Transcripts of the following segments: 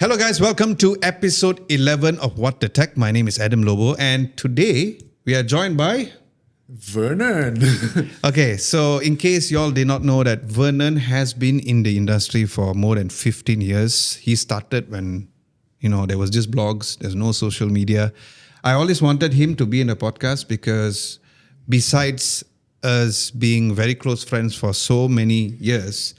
Hello guys, welcome to episode 11 of What the Tech. My name is Adam Lobo and today we are joined by... Vernon. Okay, so in case y'all did not know that Vernon has been in the industry for more than 15 years. He started when, there was just blogs, there's no social media. I always wanted him to be in the podcast because besides us being very close friends for so many years,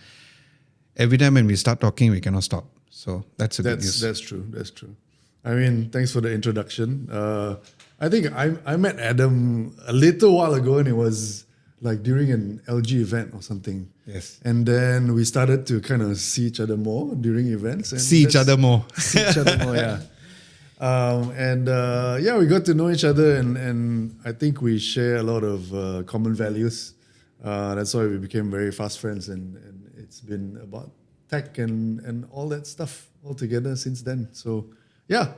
every time when we start talking, we cannot stop. So that's good news. That's true. That's true. I mean, thanks for the introduction. I think I met Adam a little while ago, and it was like during an LG event or something. Yes. And then we started to kind of see each other more during events. And See each other more. See each other more, yeah. We got to know each other, and I think we share a lot of common values. That's why we became very fast friends, and it's been about tech and all that stuff all together since then. So yeah,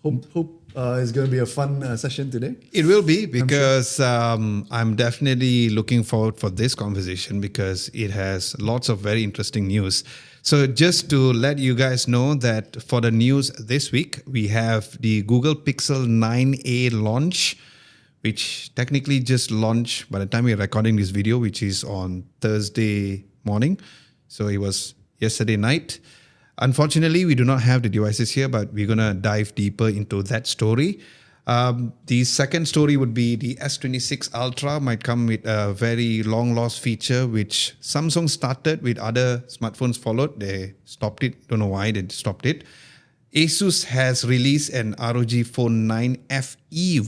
hope it's going to be a fun session today. It will be because I'm definitely looking forward for this conversation because it has lots of very interesting news. So just to let you guys know that for the news this week, we have the Google Pixel 9A launch, which technically just launched by the time we're recording this video, which is on Thursday morning. So it was yesterday night. Unfortunately, we do not have the devices here, but we're going to dive deeper into that story. The second story would be the S26 Ultra might come with a very long lost feature, which Samsung started with other smartphones followed. They stopped it. Don't know why they stopped it. ASUS has released an ROG Phone 9 FE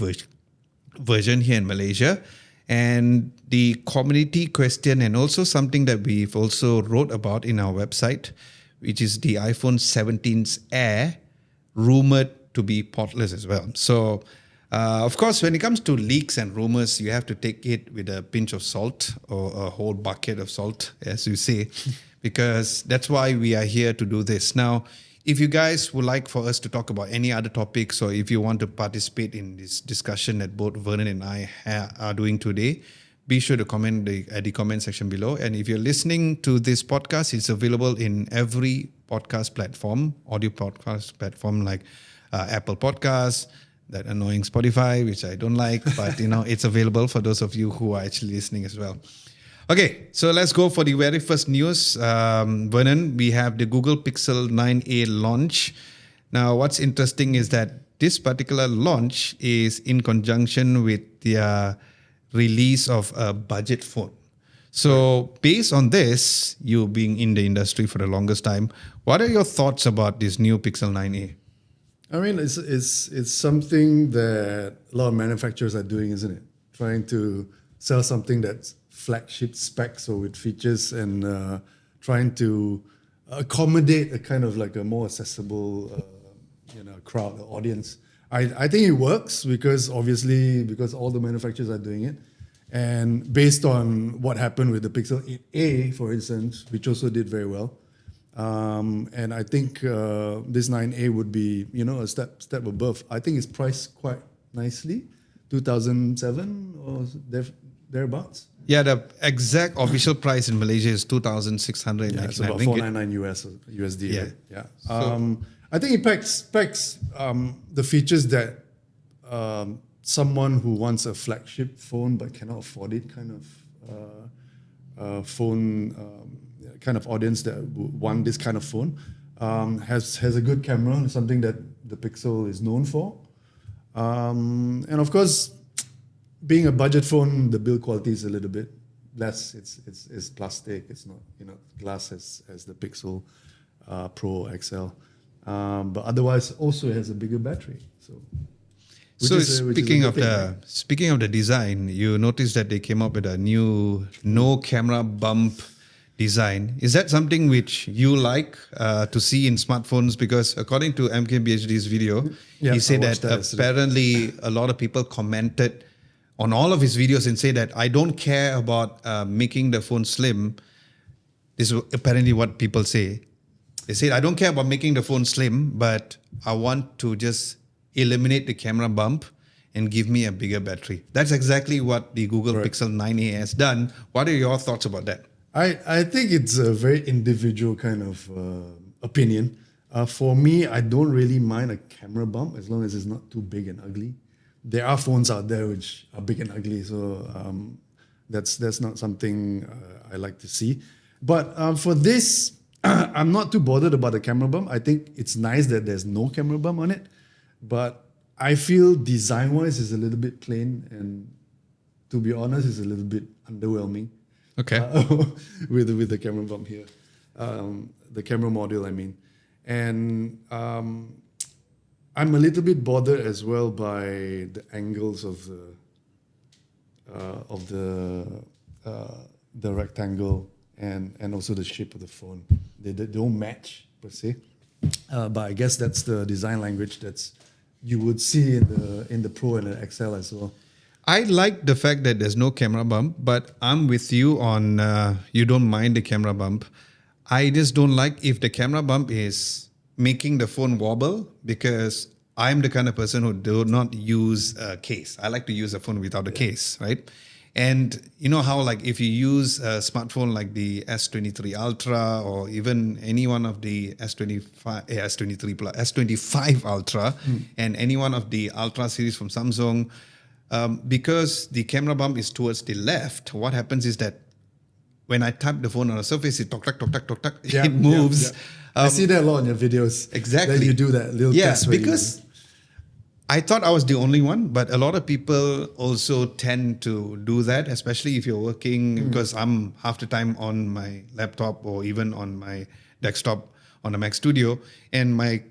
version here in Malaysia. And the community question, and also something that we've also wrote about in our website, which is the iPhone 17's Air, rumored to be portless as well. So, of course, when it comes to leaks and rumors, you have to take it with a pinch of salt or a whole bucket of salt, as you say, because that's why we are here to do this. Now, if you guys would like for us to talk about any other topics, or if you want to participate in this discussion that both Vernon and I are doing today, be sure to comment at the comment section below. And if you're listening to this podcast, it's available in every podcast platform, audio podcast platform like Apple Podcasts, that annoying Spotify, which I don't like, but it's available for those of you who are actually listening as well. Okay, so let's go for the very first news. Vernon, we have the Google Pixel 9A launch. Now, what's interesting is that this particular launch is in conjunction with the release of a budget phone. So based on this, you being in the industry for the longest time, what are your thoughts about this new Pixel 9A? I mean, it's something that a lot of manufacturers are doing, isn't it? Trying to sell something that's flagship specs or with features, and trying to accommodate a kind of like a more accessible crowd or audience. I think it works because all the manufacturers are doing it, and based on what happened with the Pixel 8a, for instance, which also did very well, and I think this 9a would be a step above. I think it's priced quite nicely, 2007 or thereabouts. Yeah, the exact official price in Malaysia is 2,699 Yeah, it's about $499 USD. Yeah. Right? Yeah. So, I think it packs the features that someone who wants a flagship phone but cannot afford it kind of phone kind of audience that want this kind of phone has a good camera, something that the Pixel is known for, and of course, being a budget phone, the build quality is a little bit less. It's plastic. It's not glass as the Pixel Pro XL. But otherwise, also it has a bigger battery. Speaking of the design, you noticed that they came up with a new no camera bump design. Is that something which you like to see in smartphones? Because according to MKBHD's video, he said that apparently a lot of people commented on all of his videos and say that I don't care about making the phone slim. This is apparently what people say. They say, I don't care about making the phone slim, but I want to just eliminate the camera bump and give me a bigger battery. That's exactly what the Google Pixel 9a has done. What are your thoughts about that? I think it's a very individual kind of opinion. For me, I don't really mind a camera bump as long as it's not too big and ugly. There are phones out there which are big and ugly, so that's not something I like to see. But for this, I'm not too bothered about the camera bump. I think it's nice that there's no camera bump on it, but I feel design-wise is a little bit plain, and to be honest, it's a little bit underwhelming. Okay. With the camera bump here, the camera module, I mean, and I'm a little bit bothered as well by the angles of the rectangle and also the shape of the phone. They don't match per se, but I guess that's the design language that's you would see in the Pro and the XL as well. I like the fact that there's no camera bump, but I'm with you on you don't mind the camera bump. I just don't like if the camera bump is making the phone wobble, because I'm the kind of person who do not use a case. I like to use a phone without a case, right? And you know how, like, if you use a smartphone like the S23 Ultra or even any one of the S23 Plus, S25 Ultra, and any one of the Ultra series from Samsung, because the camera bump is towards the left, what happens is that when I tap the phone on a surface, it tok, it moves. I see that a lot in your videos. Exactly. That you do that little test. Because I thought I was the only one, but a lot of people also tend to do that, especially if you're working, because I'm half the time on my laptop or even on my desktop on the Mac Studio, and my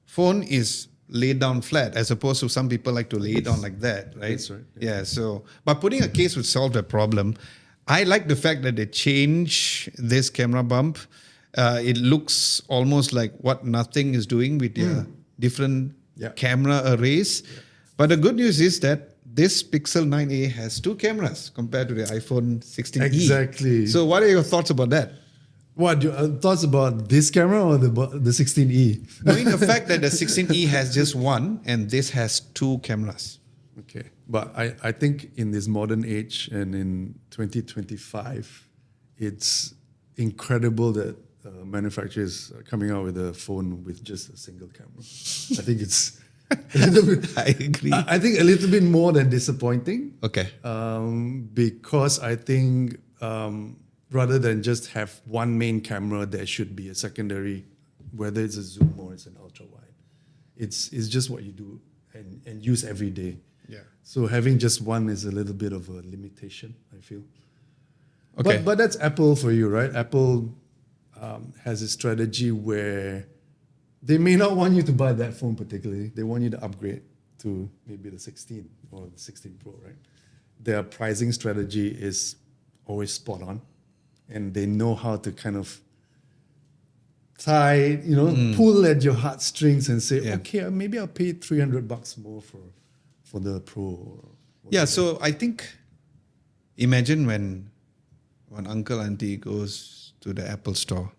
phone is laid down flat, as opposed to some people like to lay it down like that, right? That's right. Yeah. So, but putting a case would solve that problem. I like the fact that they change this camera bump. It looks almost like what Nothing is doing with their different camera arrays. But the good news is that this Pixel 9a has two cameras compared to the iPhone 16e. Exactly. So what are your thoughts about that? What thoughts about this camera or the 16e? Knowing the fact that the 16e has just one and this has two cameras. Okay, but I think in this modern age and in 2025, it's incredible that manufacturers are coming out with a phone with just a single camera. I think it's a little bit, I agree. I think a little bit more than disappointing. Okay. Because I think rather than just have one main camera, there should be a secondary, whether it's a zoom or it's an ultra wide. It's just what you do and use every day. Yeah. So having just one is a little bit of a limitation, I feel. Okay. But that's Apple for you, right? Apple has a strategy where they may not want you to buy that phone particularly. They want you to upgrade to maybe the 16 or the 16 Pro, right? Their pricing strategy is always spot on, and they know how to kind of tie, pull at your heartstrings and say, okay, maybe I'll pay $300 more for the Pro. Or yeah, so I think, imagine when uncle, auntie goes to the Apple store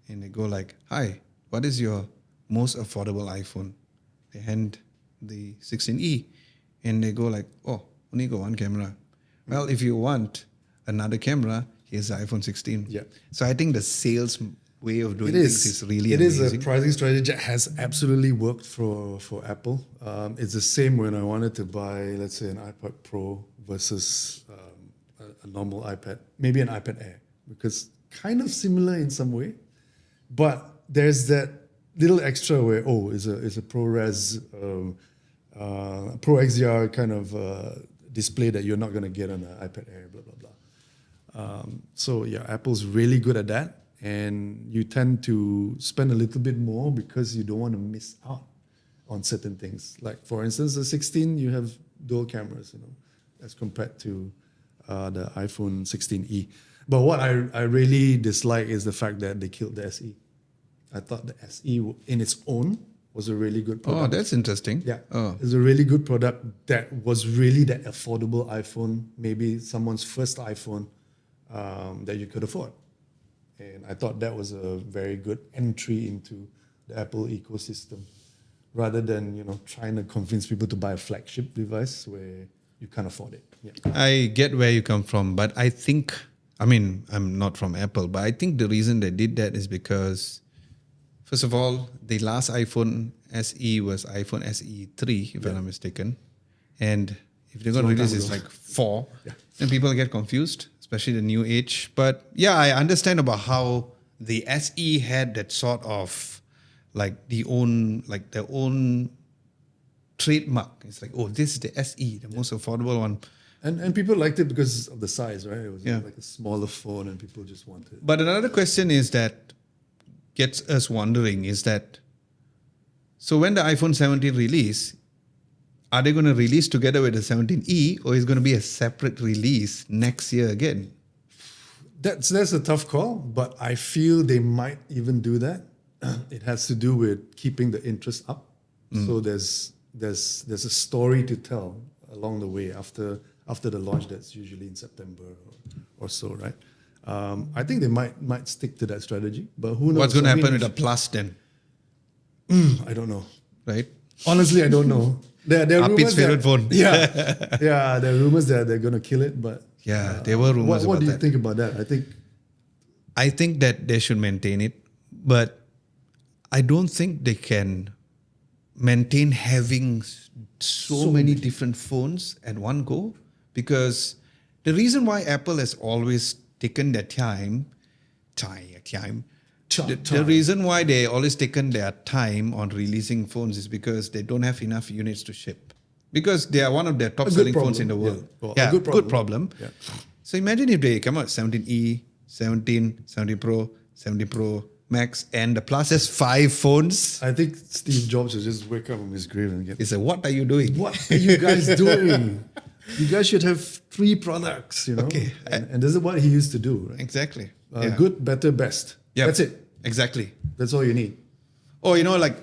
and they go like, hi, what is your most affordable iPhone? They hand the 16e and they go like, oh, only got one camera. Well, if you want another camera, here's the iPhone 16. Yeah. So I think the sales way of doing things is really amazing. It is a pricing strategy that has absolutely worked for Apple. It's the same when I wanted to buy, let's say, an iPad Pro versus a normal iPad, maybe an iPad Air, because kind of similar in some way, but there's that little extra where it's a ProRes, Pro XDR kind of display that you're not going to get on an iPad Air, blah blah blah. So yeah, Apple's really good at that. And you tend to spend a little bit more because you don't want to miss out on certain things. Like, for instance, the 16, you have dual cameras, as compared to the iPhone 16e. But what I really dislike is the fact that they killed the SE. I thought the SE in its own was a really good product. Oh, that's interesting. Yeah. Oh. It's a really good product that was really that affordable iPhone, maybe someone's first iPhone that you could afford. And I thought that was a very good entry into the Apple ecosystem, rather than trying to convince people to buy a flagship device where you can't afford it. Yeah. I get where you come from, but I think, I'm not from Apple, but I think the reason they did that is because First of all, the last iPhone SE was iPhone SE 3, if I'm not mistaken. And if they're going to long time release it's ago. like 4, Yeah. then people get confused, especially the new age. But yeah, I understand about how the SE had that sort of like their own trademark. It's like, oh, this is the SE, the most affordable one. And people liked it because of the size, right? It was Yeah. like a smaller phone, and people just wanted. But another question is that gets us wondering is that, so when the iPhone 17 release, are they going to release together with the 17e, or is going to be a separate release next year again? That's a tough call, but I feel they might even do that. It has to do with keeping the interest up. So there's a story to tell along the way after the launch. That's usually in September or so, right? I think they might stick to that strategy, but who knows? What's going to I mean, happen with the Plus then, I don't know. right? Honestly, I don't know. There are Apit's rumors favorite that, phone. yeah. There are rumors that they're going to kill it, but Yeah, there were rumors what about do you that. think about that? I think that they should maintain it, but I don't think they can maintain having so many different phones at one go, because the reason why Apple has always taken their time, the reason why they always taken their time on releasing phones is because they don't have enough units to ship, because they are one of their top good selling phones problem, in the world. yeah. Well, a good problem. Yeah. So imagine if they come out 17e, 17, 17 Pro, 17 Pro Max, and the Plus has 5 phones. I think Steve Jobs will just wake up from his grave and get, It's like, what are you doing? what are you guys doing? You guys should have 3 products, you know? Okay. And this is what he used to do, right? Exactly. Good, better, best. Yep. That's it. Exactly. That's all you need. Or, like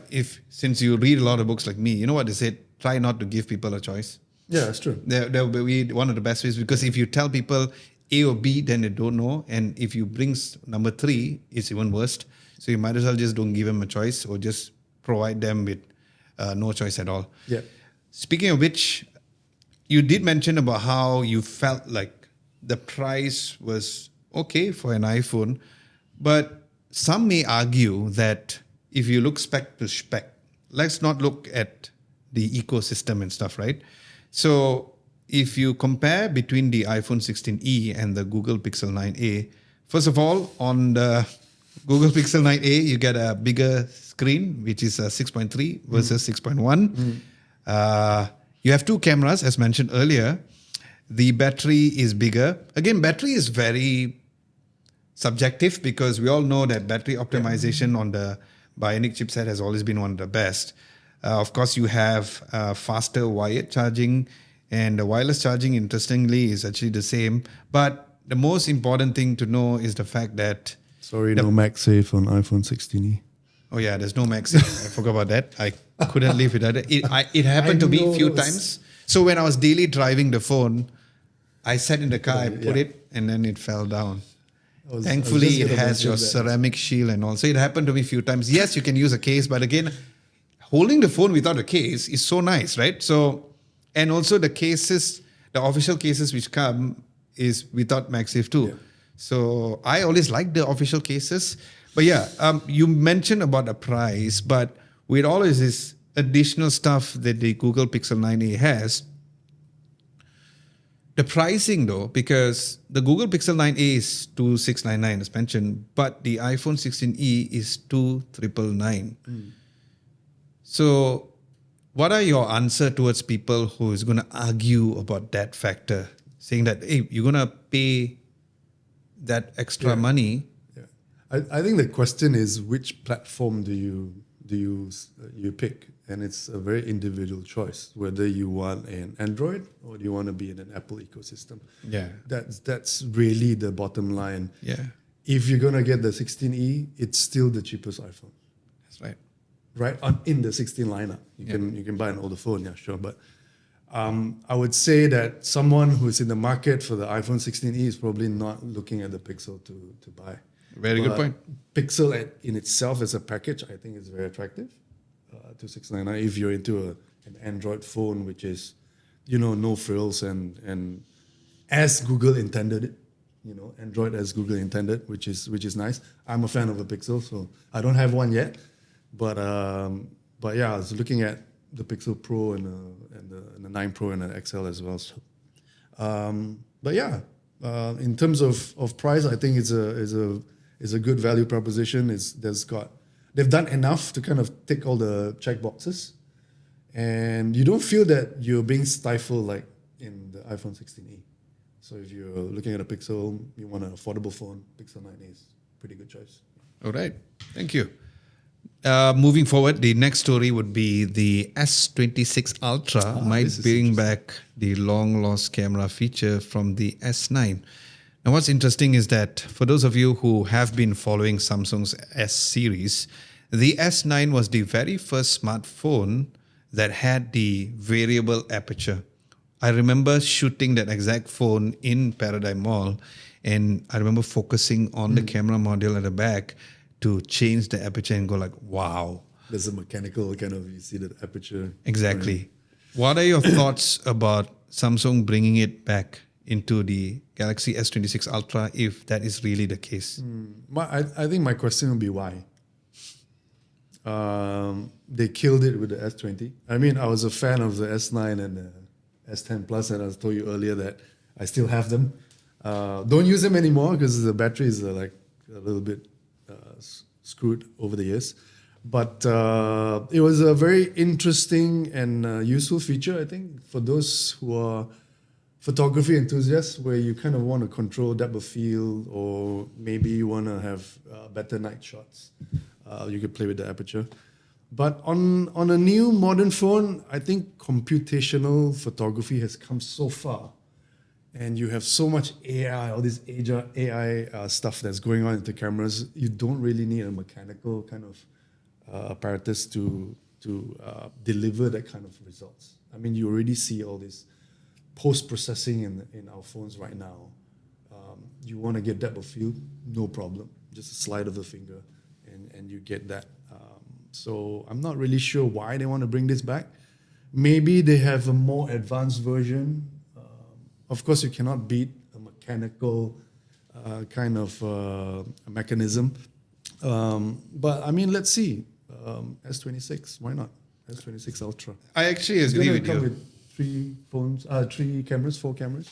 since you read a lot of books like me, you know what they said? Try not to give people a choice. Yeah, that's true. That will be one of the best ways, because if you tell people A or B, then they don't know. And if you bring number 3, it's even worse. So you might as well just don't give them a choice, or just provide them with no choice at all. Yeah. Speaking of which, you did mention about how you felt like the price was okay for an iPhone, but some may argue that if you look spec to spec, let's not look at the ecosystem and stuff, right? So if you compare between the iPhone 16e and the Google Pixel 9a, first of all, on the Google Pixel 9a, you get a bigger screen, which is a 6.3 versus 6.1. You have 2 cameras, as mentioned earlier. The battery is bigger. Again, battery is very subjective, because we all know that battery optimization on the Bionic chipset has always been one of the best. Of course, you have faster wired charging, and the wireless charging, interestingly, is actually the same. But the most important thing to know is the fact that Sorry, no MagSafe on iPhone 16e. oh yeah, there's no MagSafe. I forgot about that. I couldn't live without it. It happened to me a few times. So when I was daily driving the phone, I sat in the car, I put it, and then it fell down. Thankfully, it has your ceramic shield and all. So it happened to me a few times. Yes, you can use a case, but again, holding the phone without a case is so nice, right? So, and also the cases, the official cases which come is without MagSafe too. Yeah. So I always like the official cases. But yeah, you mentioned about the price, but with all of this additional stuff that the Google Pixel 9a has, the pricing though, because the Google Pixel 9a is 2,699 as mentioned, but the iPhone 16e is 2,999. So what are your answer towards people who is going to argue about that factor, saying that, hey, you're going to pay that extra money? Yeah. I think the question is, which platform do you pick? And it's a very individual choice, whether you want an Android or do you want to be in an Apple ecosystem. Yeah. That's really the bottom line. Yeah, If you're gonna get the 16e, it's still the cheapest iPhone, that's right. right? In the 16 lineup, you can buy an older phone, yeah, sure. But I would say that someone who's in the market for the iPhone 16e is probably not looking at the Pixel to buy. Very good point. Pixel in itself as a package, I think is very attractive. 2699 if you're into an Android phone, which is, no frills and as Google intended it, Android as Google intended, which is nice. I'm a fan of a Pixel, so I don't have one yet. But yeah, I was looking at the Pixel Pro and the 9 Pro and the XL as well. So, but yeah, in terms of price, I think it's a good value proposition. They've done enough to kind of tick all the check boxes, and you don't feel that you're being stifled like in the iPhone 16e. So if you're looking at a Pixel, you want an affordable phone, Pixel 9A is pretty good choice. All right. Thank you. Moving forward, the next story would be the S26 Ultra might bring back the long lost camera feature from the S9. Now, what's interesting is that for those of you who have been following Samsung's S series, the S9 was the very first smartphone that had the variable aperture. I remember shooting that exact phone in Paradigm Mall, and I remember focusing on the camera module at the back to change the aperture and go like, wow. There's a mechanical kind of, you see the aperture. Exactly. Right. What are your thoughts about Samsung bringing it back into the Galaxy S26 Ultra if that is really the case? I think my question would be why. They killed it with the S20. I mean, I was a fan of the S9 and the S10 Plus, and I told you earlier that I still have them. Don't use them anymore because the batteries are like a little bit screwed over the years. But it was a very interesting and useful feature, I think, for those who are photography enthusiasts, where you kind of want to control depth of field, or maybe you want to have better night shots. You could play with the aperture. But on a new modern phone, I think computational photography has come so far. And you have so much AI, all this AI stuff that's going on into cameras. You don't really need a mechanical kind of apparatus to deliver that kind of results. I mean, you already see all this post-processing in our phones right now. You want to get depth of field, no problem. Just a slide of the finger, and you get that. So I'm not really sure why they want to bring this back. Maybe they have a more advanced version. Of course, you cannot beat a mechanical kind of mechanism. But I mean, let's see. S26, why not? S26 Ultra. I actually It's agree going with to come you. with three cameras, 4 cameras.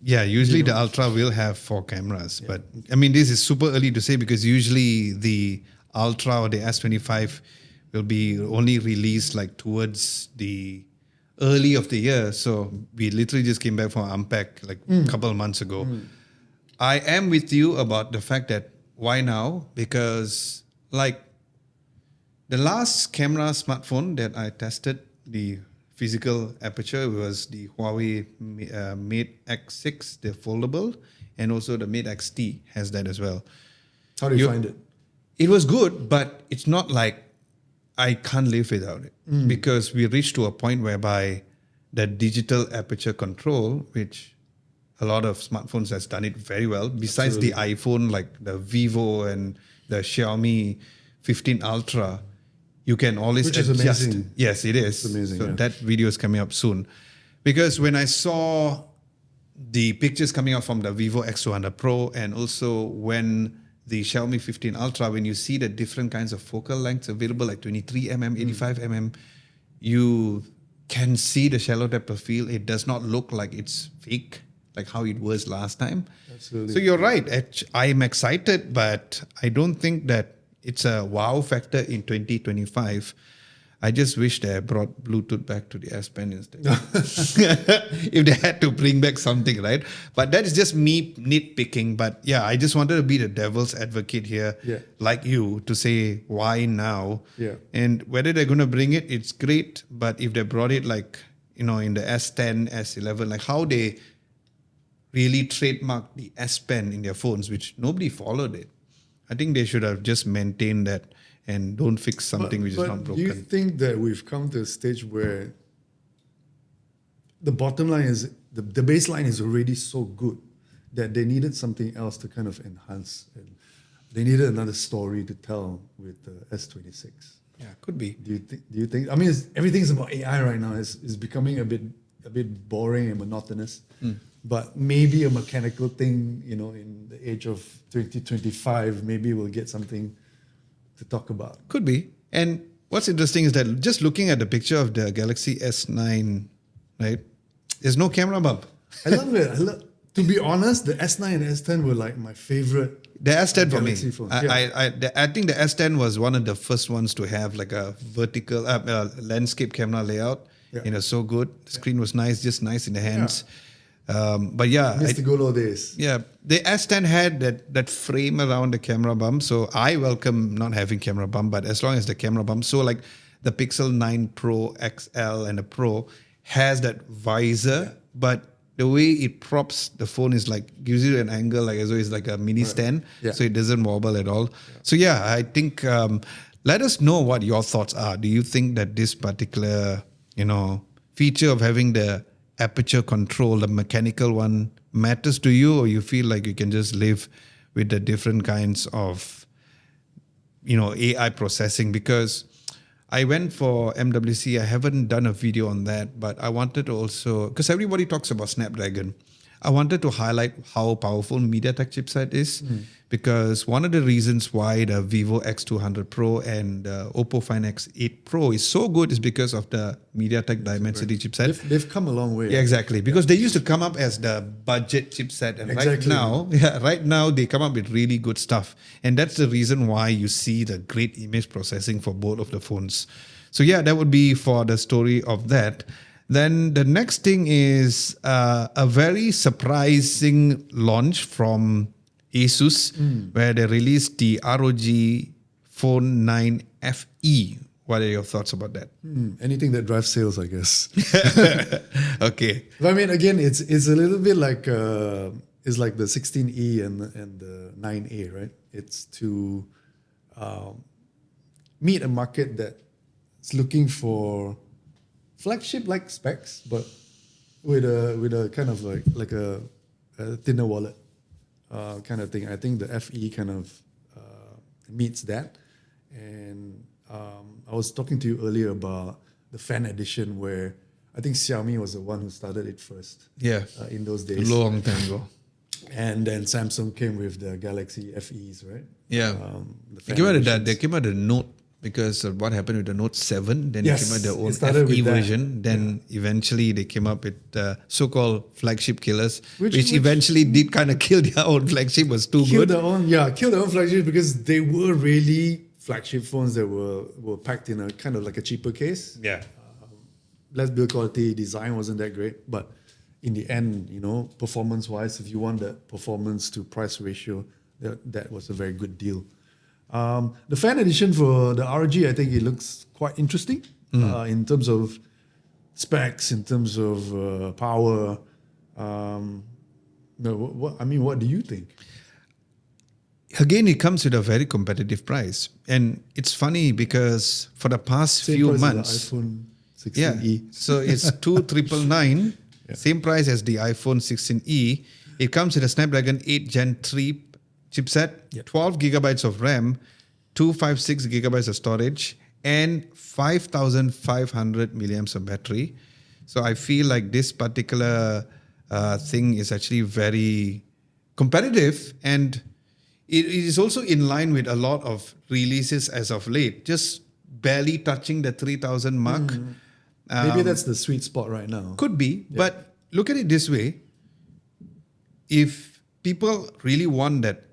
Yeah, usually the Ultra will have 4 cameras. But I mean, this is super early to say because usually the Ultra or the S25 will be only released like towards the early of the year. So we literally just came back from Unpack like a couple of months ago. I am with you about the fact that why now? Because like the last camera smartphone that I tested, the physical aperture, was the Huawei Mate X6, the foldable, and also the Mate XT has that as well. How do you find it? It was good, but it's not like I can't live without it because we reached to a point whereby the digital aperture control, which a lot of smartphones has done it very well, besides the iPhone, like the Vivo and the Xiaomi 15 Ultra, you can always Which is adjust. amazing. Yes, it is. It's amazing, So yeah. that video is coming up soon. Because when I saw the pictures coming out from the Vivo X200 Pro and also when the Xiaomi 15 Ultra, when you see the different kinds of focal lengths available, like 23mm, 85mm, you can see the shallow depth of field. It does not look like it's fake, like how it was last time. Absolutely. So you're right. I'm excited, but I don't think that it's a wow factor in 2025. I just wish they brought Bluetooth back to the S Pen instead. If they had to bring back something, right? But that is just me nitpicking. But yeah, I just wanted to be the devil's advocate here, like you, to say why now? Yeah. And whether they're going to bring it, it's great. But if they brought it like, in the S10, S11, like how they really trademarked the S Pen in their phones, which nobody followed it. I think they should have just maintained that and don't fix something which is not broken. Do you think that we've come to a stage where the bottom line is, the baseline is already so good that they needed something else to kind of enhance, and they needed another story to tell with the S26? Yeah, could be. Do you think? I mean, everything's about AI right now. It's becoming a bit boring and monotonous. But maybe a mechanical thing, in the age of 2025, maybe we'll get something to talk about. Could be. And what's interesting is that just looking at the picture of the Galaxy S9, right? There's no camera bump. I love it. To be honest, the S9 and S10 were like my favorite. The S10 for me. Galaxy phone. I think the S10 was one of the first ones to have like a vertical landscape camera layout. Yeah. You know, so good. The screen was nice, just nice in the hands. But yeah, Missed the good old days. yeah, the S10 had that frame around the camera bump. So I welcome not having camera bump, but as long as the camera bump, so like the Pixel 9 Pro XL and the Pro has that visor, but the way it props the phone is like gives you an angle like as though it's like a mini stand, Yeah. so it doesn't wobble at all. So yeah, I think let us know what your thoughts are. Do you think that this particular feature of having the aperture control, the mechanical one, matters to you, or you feel like you can just live with the different kinds of AI processing? Because I went for MWC. I haven't done a video on that, but I wanted to also, because everybody talks about Snapdragon, I wanted to highlight how powerful MediaTek chipset is, because one of the reasons why the Vivo X200 Pro and Oppo Find X8 Pro is so good is because of the MediaTek Dimensity chipset. They've come a long way. Yeah, exactly. Because they used to come up as the budget chipset, and right now they come up with really good stuff, and that's the reason why you see the great image processing for both of the phones. So yeah, that would be for the story of that. Then the next thing is a very surprising launch from ASUS, where they released the ROG Phone 9 FE. What are your thoughts about that? Anything that drives sales, I guess. Okay. But I mean, again, it's a little bit like it's like the 16E and the 9A, right? It's to meet a market that's looking for flagship-like specs, but with a kind of like a thinner wallet kind of thing. I think the FE kind of meets that. And I was talking to you earlier about the fan edition, where I think Xiaomi was the one who started it first. Yeah. In those days. Long time ago. And then Samsung came with the Galaxy FEs, right? Yeah. The They fan came out of that. editions. They came out of the Note because of what happened with the Note 7. Then Yes, they came out their it own started FE with that. version. Then eventually they came up with the so-called flagship killers, Which eventually did kind of kill their own flagship. Was too Kill good. their own flagship, because they were really flagship phones that were packed in a kind of like a cheaper case. Yeah. Less build quality, design wasn't that great, but in the end, performance-wise, if you want the performance to price ratio, that was a very good deal. The fan edition for the ROG, I think it looks quite interesting in terms of specs, in terms of power. What do you think? Again, it comes with a very competitive price. And it's funny because for the past few price as months, the iPhone 16e. yeah, so it's 2,999, same price as the iPhone 16e. It comes with a Snapdragon 8 Gen 3 chipset, 12 gigabytes of RAM, 256 gigabytes of storage, and 5,500 milliamps of battery. So I feel like this particular thing is actually very competitive, and it is also in line with a lot of releases as of late, just barely touching the 3,000 mark. Maybe that's the sweet spot right now. Could be, but look at it this way. If people really want that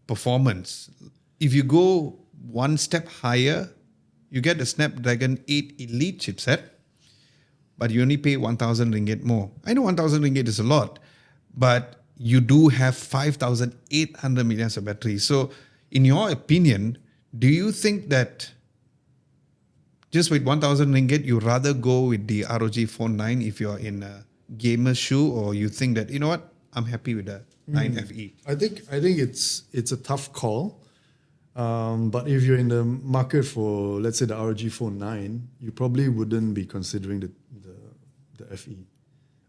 performance, if you go one step higher, you get the Snapdragon 8 Elite chipset, but you only pay 1,000 ringgit more. I know 1,000 ringgit is a lot, but you do have 5,800 milliamps of battery. So in your opinion, do you think that just with 1,000 ringgit, you rather go with the ROG Phone 9 if you're in a gamer shoe, or you think that, you know what, I'm happy with the 9 FE? I think it's a tough call. But if you're in the market for, let's say, the ROG Phone 9, you probably wouldn't be considering the FE.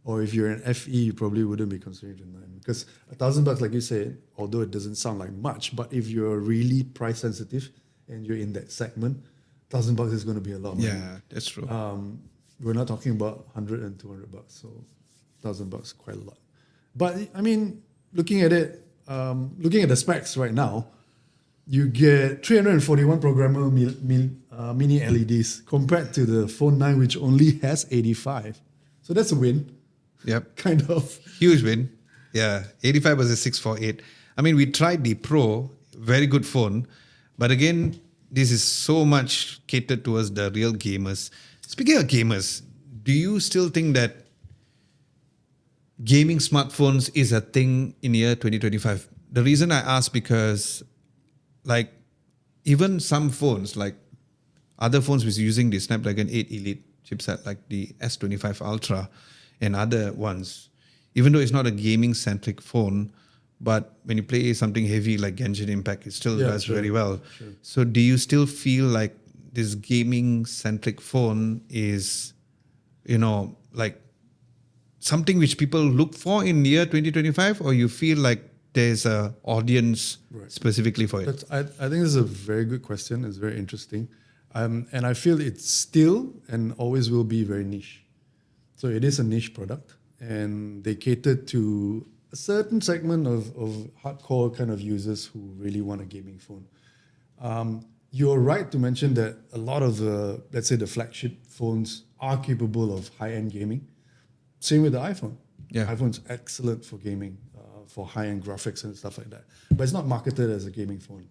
Or if you're an FE, you probably wouldn't be considering the 9. Because $1,000, like you said, although it doesn't sound like much, but if you're really price sensitive and you're in that segment, $1,000 is going to be a lot of money. Yeah, that's true. We're not talking about 100 and 200 bucks, so $1,000 quite a lot. But I mean, looking at it, looking at the specs right now, you get 341 programmable mini LEDs compared to the Phone 9, which only has 85. So that's a win, Yep. kind of. Huge win. Yeah. 85 versus 648. I mean, we tried the Pro, very good phone. But again, this is so much catered towards the real gamers. Speaking of gamers, do you still think that gaming smartphones is a thing in year 2025? The reason I ask because like even some phones, like other phones which using the Snapdragon 8 Elite chipset, like the S25 Ultra and other ones, even though it's not a gaming centric phone, but when you play something heavy like Genshin Impact, it still does very well. Sure. So do you still feel like this gaming centric phone is, like something which people look for in year 2025, or you feel like there's a audience specifically for it? I think this is a very good question. It's very interesting. And I feel it's still and always will be very niche. So it is a niche product, and they cater to a certain segment of hardcore kind of users who really want a gaming phone. You're right to mention that a lot of the, let's say, the flagship phones are capable of high-end gaming. Same with the iPhone. Yeah. iPhone's excellent for gaming, for high-end graphics and stuff like that. But it's not marketed as a gaming phone.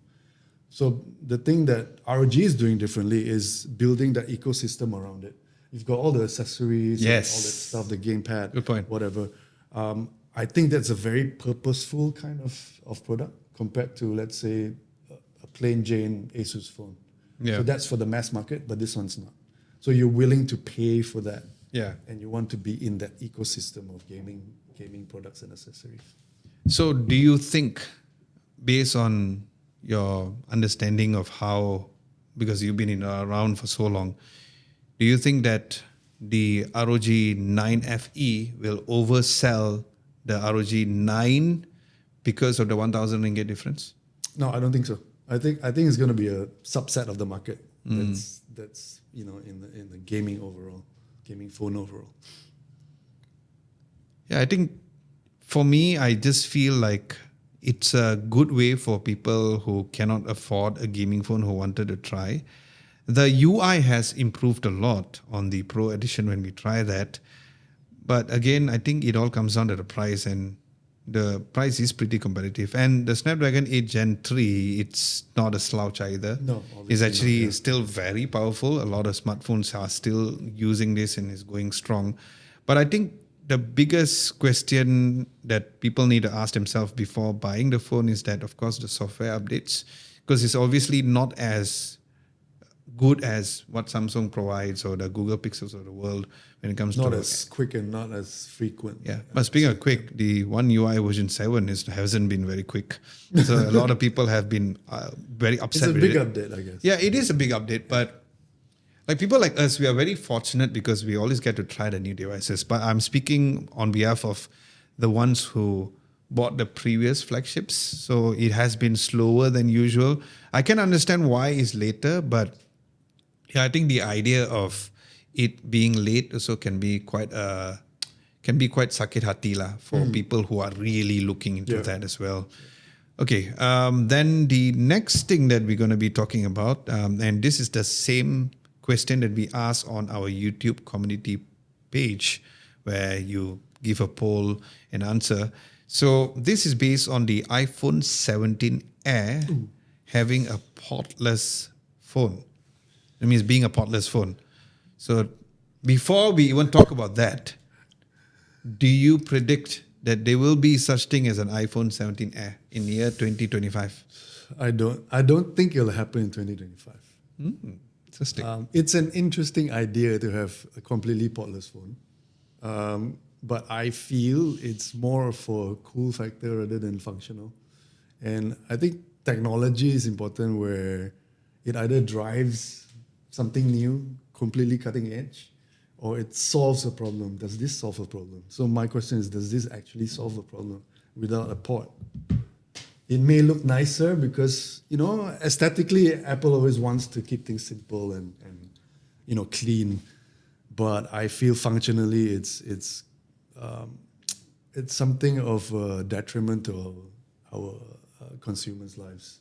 So the thing that ROG is doing differently is building that ecosystem around it. You've got all the accessories, and all that stuff, the gamepad, Good point. whatever. I think that's a very purposeful kind of product compared to, let's say, a plain Jane ASUS phone. Yeah. So that's for the mass market, but this one's not. So you're willing to pay for that. Yeah. And you want to be in that ecosystem of gaming products and accessories. So do you think, based on your understanding of how, because you've been around for so long, do you think that the ROG 9FE will oversell the ROG 9 because of the 1,000 ringgit difference? No, I don't think so. I think it's going to be a subset of the market that's in the gaming phone overall. Yeah, I think for me, I just feel like it's a good way for people who cannot afford a gaming phone who wanted to try. The UI has improved a lot on the Pro Edition when we try that. But again, I think it all comes down to the price, and the price is pretty competitive. And the Snapdragon 8 Gen 3, it's not a slouch either. No, it's obviously actually not, yeah. still very powerful. A lot of smartphones are still using this and is going strong. But I think the biggest question that people need to ask themselves before buying the phone is that, of course, the software updates, because it's obviously not as good as what Samsung provides or the Google Pixels of the world when it comes Not to as quick and not as frequent. yeah. But speaking of quick, the One UI version 7 hasn't been very quick. So a lot of people have been very It's upset a with big it. update, I guess. Yeah, it is a big update, but like people like us, we are very fortunate because we always get to try the new devices. But I'm speaking on behalf of the ones who bought the previous flagships. So it has been slower than usual. I can understand why it's later, but yeah, I think the idea of it being late also can be quite sakit hati lah for people who are really looking into that as well. Okay, then the next thing that we're going to be talking about, and this is the same question that we asked on our YouTube community page, where you give a poll and answer. So this is based on the iPhone 17 Air having a portless phone. It means being a portless phone. So before we even talk about that, do you predict that there will be such thing as an iPhone 17 Air in the year 2025? I don't think it'll happen in 2025. Interesting. It's an interesting idea to have a completely portless phone. But I feel it's more for cool factor rather than functional. And I think technology is important, where it either drives something new, completely cutting edge, or it solves a problem. Does this solve a problem? So my question is, does this actually solve a problem without a port? It may look nicer because, aesthetically, Apple always wants to keep things simple and clean. But I feel functionally it's something of a detriment to our consumers' lives.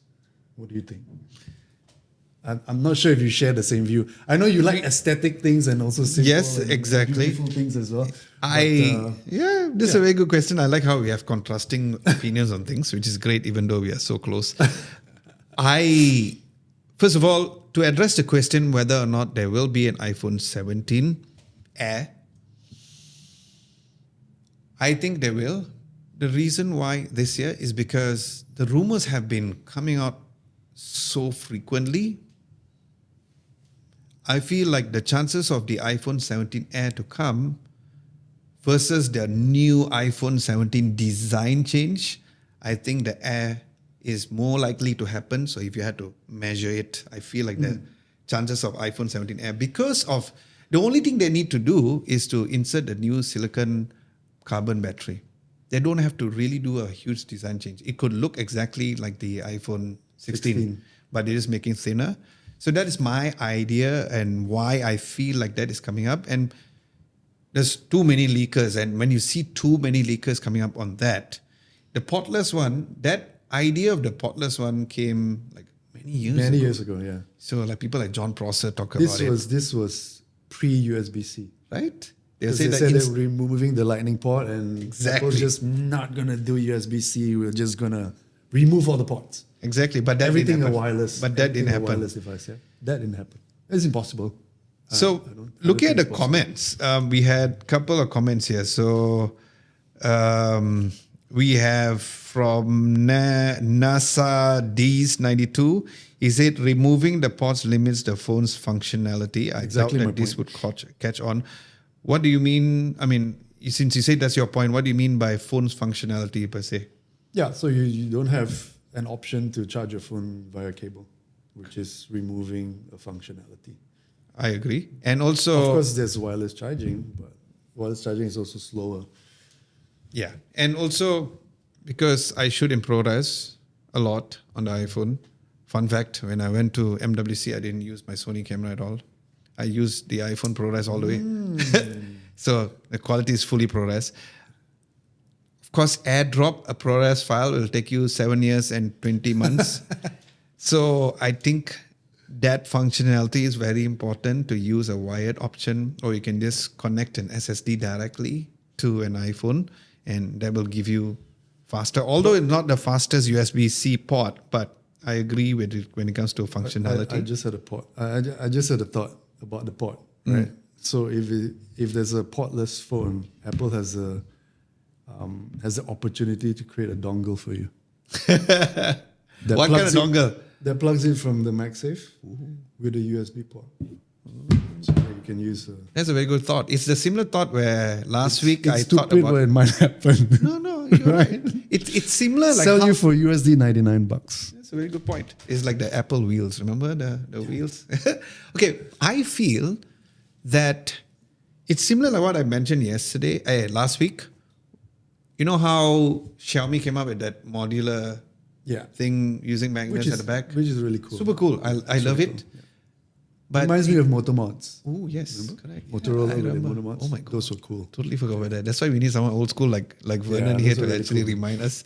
What do you think? I'm not sure if you share the same view. I know you like aesthetic things and also simple Yes, and exactly. beautiful things as well. This is a very good question. I like how we have contrasting opinions on things, which is great, even though we are so close. First of all, to address the question whether or not there will be an iPhone 17 Air, I think there will. The reason why this year is because the rumors have been coming out so frequently. I feel like the chances of the iPhone 17 Air to come versus the new iPhone 17 design change, I think the Air is more likely to happen. So if you had to measure it, I feel like the chances of iPhone 17 Air, because of the only thing they need to do is to insert the new silicon carbon battery. They don't have to really do a huge design change. It could look exactly like the iPhone 16. But they're just making thinner. So that is my idea and why I feel like that is coming up. And there's too many leakers. And when you see too many leakers coming up on that, the Portless one, that idea of the Portless one came like many years ago. Yeah. So like people like John Prosser talk about it. This was pre-USB-C. Right? They said they're removing the lightning port and Apple's just not going to do USB-C. We're just going to remove all the ports. Exactly, but that everything didn't a happen. wireless. But that didn't happen. Wireless device, yeah. That didn't happen. It's impossible. So looking at the comments, we had a couple of comments here. So we have from NASA D's 92. He said removing the ports limits the phone's functionality. I doubt that this would catch on. What do you mean? I mean, since you say that's your point, what do you mean by phone's functionality per se? Yeah, so you don't have an option to charge your phone via cable, which is removing a functionality. I agree. And also, of course, there's wireless charging, but wireless charging is also slower. Yeah. And also, because I shoot in ProRes a lot on the iPhone. Fun fact, when I went to MWC, I didn't use my Sony camera at all. I used the iPhone ProRes all the way. So the quality is fully ProRes. Of course, AirDrop a ProRes file will take you 7 years and 20 months. So I think that functionality is very important to use a wired option, or you can just connect an SSD directly to an iPhone, and that will give you faster. Although it's not the fastest USB-C port, but I agree with it when it comes to functionality. I just had a port. I just had a thought about the port, right? So if there's a portless phone, Apple has the opportunity to create a dongle for you. What kind of dongle? That plugs in from the MagSafe with a USB port. So you can use. That's a very good thought. It's the similar thought where last week I thought about. It might happen. No, you're right. It's similar. Like sell you for USD $99. That's a very good point. It's like the Apple wheels. Remember the wheels? Okay, I feel that it's similar like what I mentioned last week. You know how Xiaomi came up with that modular thing using magnets at the back? Which is really cool. Super cool. I love it. Cool. Yeah. But reminds me of Motomods. Oh, yes. Remember? Correct. Motorola with the Motomods. Oh my God. Those were cool. Totally forgot about that. That's why we need someone old school like Vernon here to really actually remind us.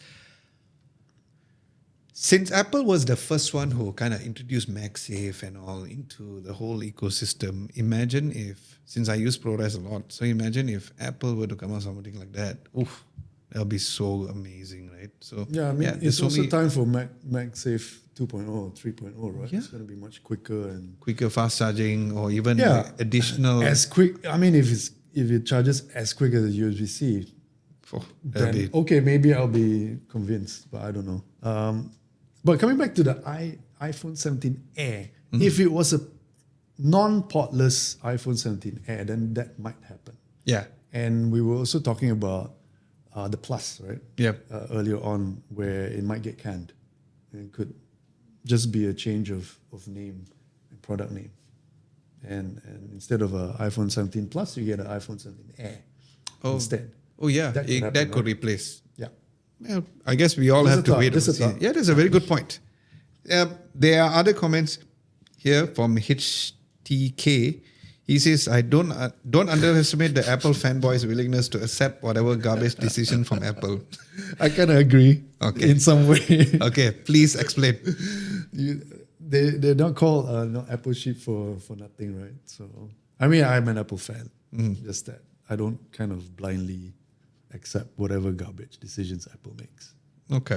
Since Apple was the first one who kind of introduced MagSafe and all into the whole ecosystem, imagine if, since I use ProRes a lot, so imagine if Apple were to come out with something like that. Oof, that'll be so amazing, right? So yeah, I mean, it's also time for MagSafe 2.0 or 3.0, right? Yeah. It's going to be much quicker and fast charging, or even additional as quick. I mean, if it charges as quick as a USB-C, then okay, maybe I'll be convinced, but I don't know. But coming back to the iPhone 17 Air, if it was a non-portless iPhone 17 Air, then that might happen. Yeah. And we were also talking about the Plus, right? Yeah. Earlier on, where it might get canned. It could just be a change of name, product name. And instead of an iPhone 17 Plus, you get an iPhone 17 Air instead. Oh, yeah. That could right? replace. Yeah. Well, I guess we all have to wait and see. Yeah, that's a very good point. There are other comments here from HTK. He says, "I don't underestimate the Apple fanboys' willingness to accept whatever garbage decision from Apple." I kind of agree. Okay. In some way. Okay, please explain. They're not called Apple sheep for nothing, right? So I mean, I'm an Apple fan. Just that I don't kind of blindly accept whatever garbage decisions Apple makes. Okay.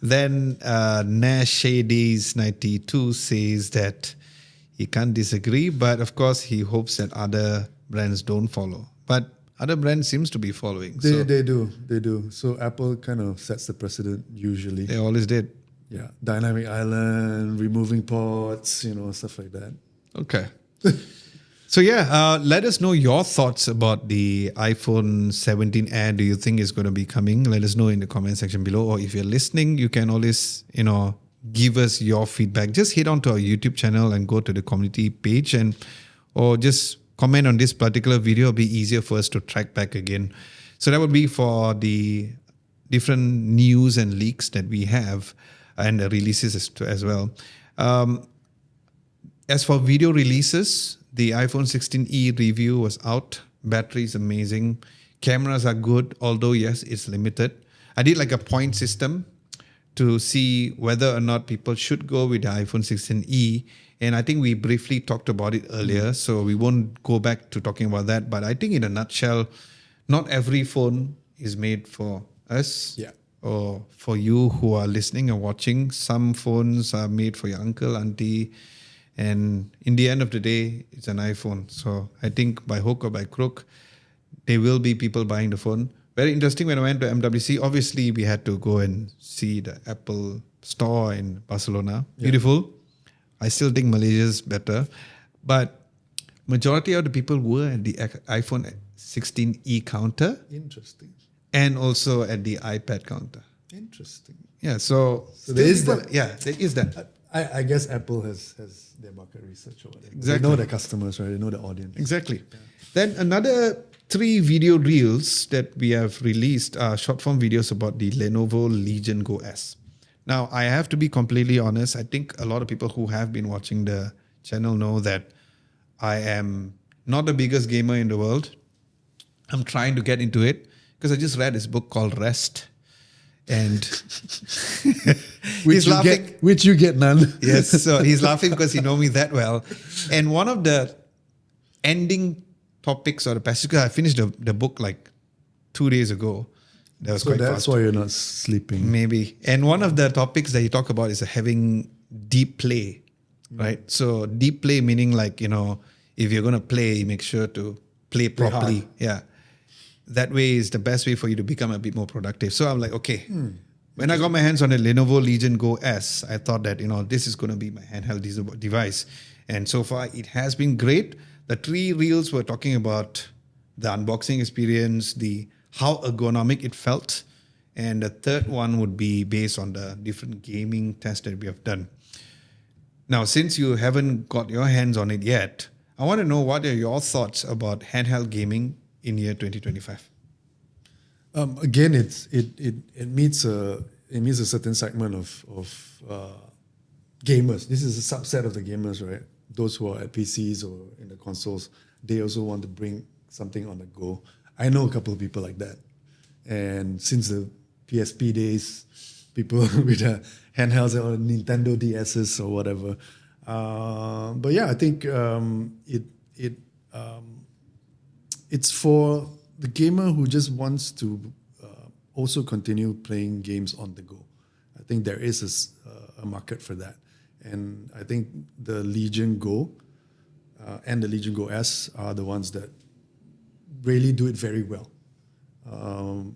Then Nashades 92 says that he can't disagree, but of course he hopes that other brands don't follow. But other brands seems to be following. They do. So Apple kind of sets the precedent usually. They always did. Yeah, dynamic island, removing ports, stuff like that. Okay. So yeah, let us know your thoughts about the iPhone 17 Air. Do you think it's going to be coming? Let us know in the comment section below. Or if you're listening, you can always, give us your feedback. Just head on to our YouTube channel and go to the community page or just comment on this particular video. It'll be easier for us to track back again. So that would be for the different news and leaks that we have and the releases as well. As for video releases, the iPhone 16e review was out. Battery is amazing. Cameras are good, although yes, it's limited. I did like a point system to see whether or not people should go with the iPhone 16e. And I think we briefly talked about it earlier, so we won't go back to talking about that. But I think in a nutshell, not every phone is made for us or for you who are listening and watching. Some phones are made for your uncle, auntie, and in the end of the day, it's an iPhone. So I think by hook or by crook, there will be people buying the phone. Very interesting, when I went to MWC, obviously we had to go and see the Apple store in Barcelona. Beautiful. I still think Malaysia's better. But majority of the people were at the iPhone 16e counter. Interesting. And also at the iPad counter. Interesting. Yeah, so there is that. Yeah, there is that. I guess Apple has their market research or whatever. Exactly. They know their customers, right? They know the audience. Exactly. Yeah. Then another 3 video reels that we have released are short form videos about the Lenovo Legion Go S. Now, I have to be completely honest. I think a lot of people who have been watching the channel know that I am not the biggest gamer in the world. I'm trying to get into it because I just read this book called Rest. And which you get none. Yes, so he's laughing because he knows me that well. And one of the ending topics or the passages, I finished the book like 2 days ago. That was quite that's fast. why you're not sleeping. Maybe. And one of the topics that he talked about is having deep play, right? So deep play meaning like, if you're going to play, make sure to play properly. Hard. Yeah. That way is the best way for you to become a bit more productive. So I'm like, okay. When I got my hands on the Lenovo Legion Go S, I thought that, this is going to be my handheld device. And so far, it has been great. The 3 reels were talking about the unboxing experience, how ergonomic it felt. And the third one would be based on the different gaming tests that we have done. Now, since you haven't got your hands on it yet, I want to know what are your thoughts about handheld gaming in year 2025? Again, it meets a certain segment of gamers. This is a subset of the gamers, right? Those who are at PCs or in the consoles, they also want to bring something on the go. I know a couple of people like that, and since the PSP days, people with handhelds or Nintendo DSs or whatever. But yeah, I think it's for the gamer who just wants to also continue playing games on the go. I think there is a market for that. And I think the Legion Go and the Legion Go S are the ones that really do it very well.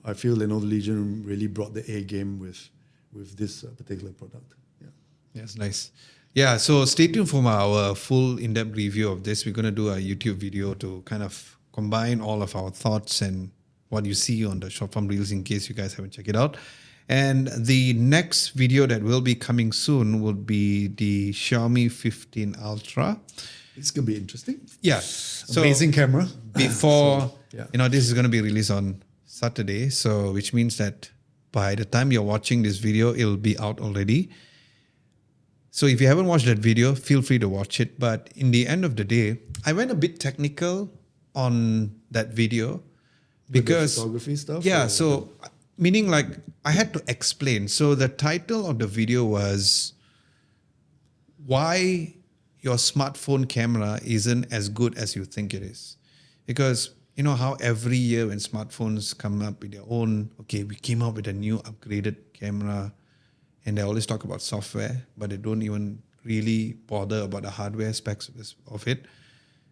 I feel Lenovo Legion really brought the A game with this particular product. Yeah. Yes, nice. Yeah, so stay tuned for our full in-depth review of this. We're going to do a YouTube video to kind of combine all of our thoughts and what you see on the short form reels in case you guys haven't checked it out. And the next video that will be coming soon will be the Xiaomi 15 Ultra. It's going to be interesting. Yeah. Amazing camera. Before, this is going to be released on Saturday. So, which means that by the time you're watching this video, it'll be out already. So if you haven't watched that video, feel free to watch it. But in the end of the day, I went a bit technical on that video With the because photography stuff. yeah, or- so meaning like I had to explain. So the title of the video was why your smartphone camera isn't as good as you think it is. Because you know how every year when smartphones come up with their own, okay, we came up with a new upgraded camera, and they always talk about software, but they don't even really bother about the hardware specs of it.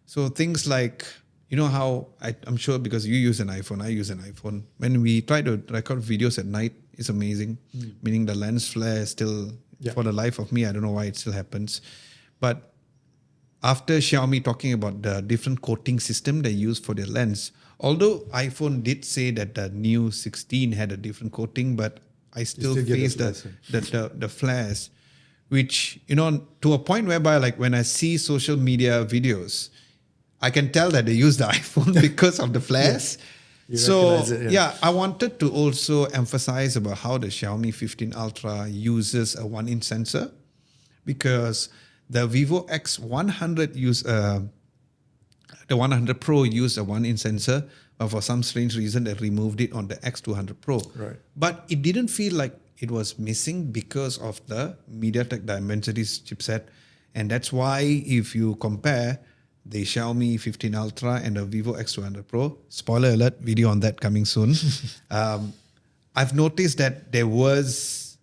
So things like, you know how I'm sure because you use an iPhone, I use an iPhone. When we try to record videos at night, it's amazing. Meaning the lens flare is still, Yeah. for the life of me, I don't know why it still happens. But after Xiaomi talking about the different coating system they use for their lens, although iPhone did say that the new 16 had a different coating, but I still still get the face the flares, which, you know, to a point whereby like when I see social media videos, I can tell that they use the iPhone because of the flares. You So recognize it, yeah. I wanted to also emphasize about how the Xiaomi 15 Ultra uses a 1-inch sensor, because the Vivo X100 the 100 Pro used a 1-inch sensor, but for some strange reason they removed it on the X200 Pro. Right. But it didn't feel like it was missing because of the MediaTek Dimensity's chipset, and that's why if you compare the Xiaomi 15 Ultra and the Vivo X200 Pro, spoiler alert, video on that coming soon. I've noticed that there was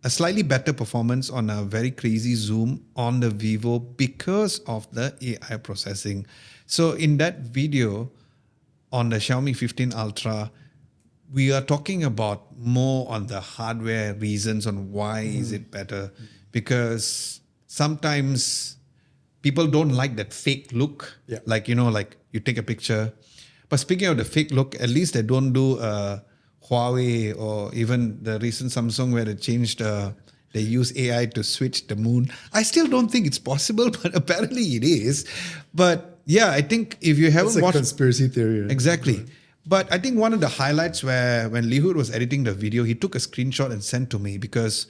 a slightly better performance on a very crazy zoom on the Vivo because of the AI processing. So in that video on the Xiaomi 15 Ultra, we are talking about more on the hardware reasons on why is it better, because sometimes people don't like that fake look. Yeah. Like, you know, like you take a picture. But speaking of the fake look, at least they don't do Huawei or even the recent Samsung where they use AI to switch the moon. I still don't think it's possible, but apparently it is. But yeah, I think if you haven't It's a watched... conspiracy theory. Right? Exactly. But I think one of the highlights where when Lihud was editing the video, he took a screenshot and sent to me because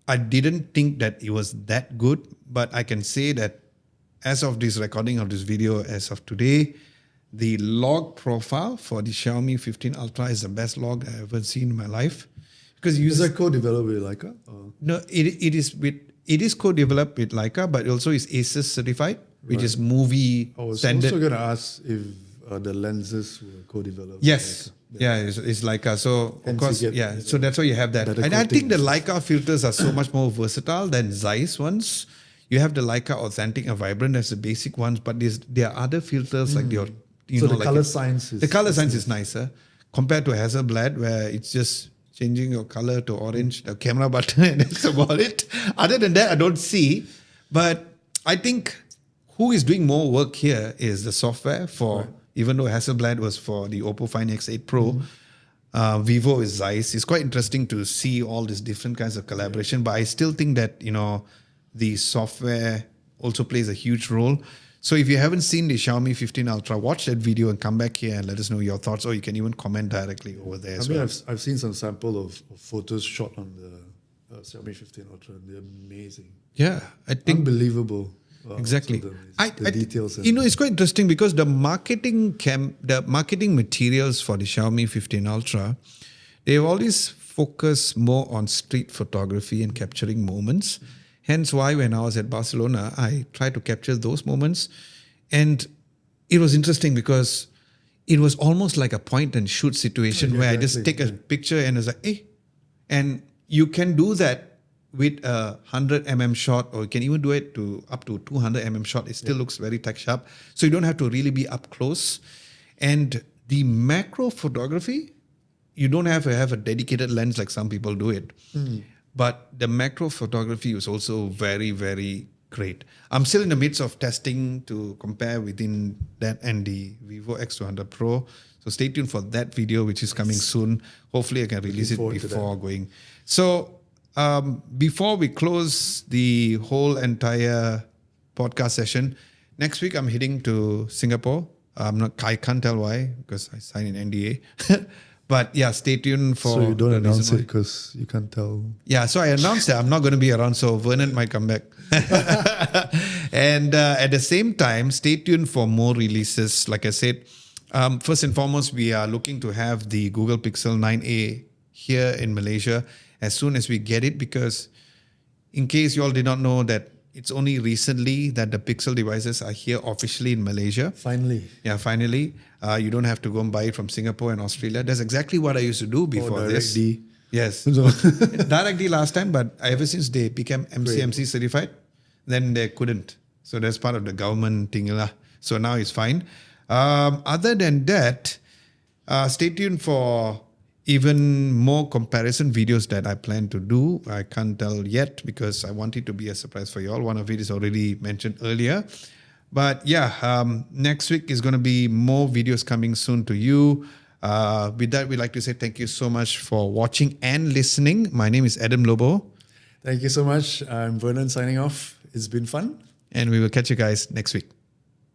I didn't think that it was that good, but I can say that as of this recording of this video, as of today, the log profile for the Xiaomi 15 Ultra is the best log I've ever seen in my life. Because Is that co-developed with Leica? Or? no, it is co-developed with Leica, but also is ASUS certified, which is movie I was standard. also going to ask if the lenses were co-developed. with Yes. Leica. Yeah, it's Leica. So of Hence course, you get, yeah. So that's why you have that. better And I think the coating. Leica filters are so much more versatile than Zeiss ones. You have the Leica Authentic and Vibrant as the basic ones, but there are other filters like the, So the like color science is... the color science is nicer compared to Hasselblad, where it's just changing your color to orange, the camera button, and that's about it. Other than that, I don't see. But I think who is doing more work here is the software for, even though Hasselblad was for the Oppo Find X8 Pro, Vivo is Zeiss. It's quite interesting to see all these different kinds of collaboration, but I still think that, you know, the software also plays a huge role. So if you haven't seen the Xiaomi 15 Ultra, watch that video and come back here and let us know your thoughts, or you can even comment directly over there as I mean, well. I've seen some sample of photos shot on the Xiaomi 15 Ultra. They're amazing. Yeah, I think Unbelievable. exactly. So the details. You know, it's quite interesting because the marketing materials for the Xiaomi 15 Ultra, they've always focused more on street photography and capturing moments. Hence why when I was at Barcelona, I tried to capture those moments. And it was interesting because it was almost like a point and shoot situation where I just take a picture and it's like, eh. And you can do that with a 100 mm shot, or you can even do it to up to 200 mm shot. It still looks very tech sharp. So you don't have to really be up close. And the macro photography, you don't have to have a dedicated lens like some people do it. But the macro photography is also very, very great. I'm still in the midst of testing to compare within that and the Vivo X200 Pro. So stay tuned for that video, which is coming soon. Hopefully I can release it before going. So before we close the whole entire podcast session, next week I'm heading to Singapore. I can't tell why because I signed an NDA. But yeah, stay tuned for. So you don't the announce reason it why. because you can't tell. Yeah, so I announced that I'm not going to be around, so Vernon might come back. And at the same time, stay tuned for more releases. Like I said, first and foremost, we are looking to have the Google Pixel 9A here in Malaysia as soon as we get it, because in case you all did not know that it's only recently that the Pixel devices are here officially in Malaysia. Finally. Yeah, finally. You don't have to go and buy it from Singapore and Australia. That's exactly what I used to do before this. DirectD. Yes. So- DirectD last time, but ever since they became MCMC certified, then they couldn't. So that's part of the government thing. Lah. So now it's fine. Other than that, stay tuned for even more comparison videos that I plan to do. I can't tell yet because I want it to be a surprise for you all. One of it is already mentioned earlier. But yeah, next week is going to be more videos coming soon to you. With that, we'd like to say thank you so much for watching and listening. My name is Adam Lobo. Thank you so much. I'm Vernon signing off. It's been fun. And we will catch you guys next week.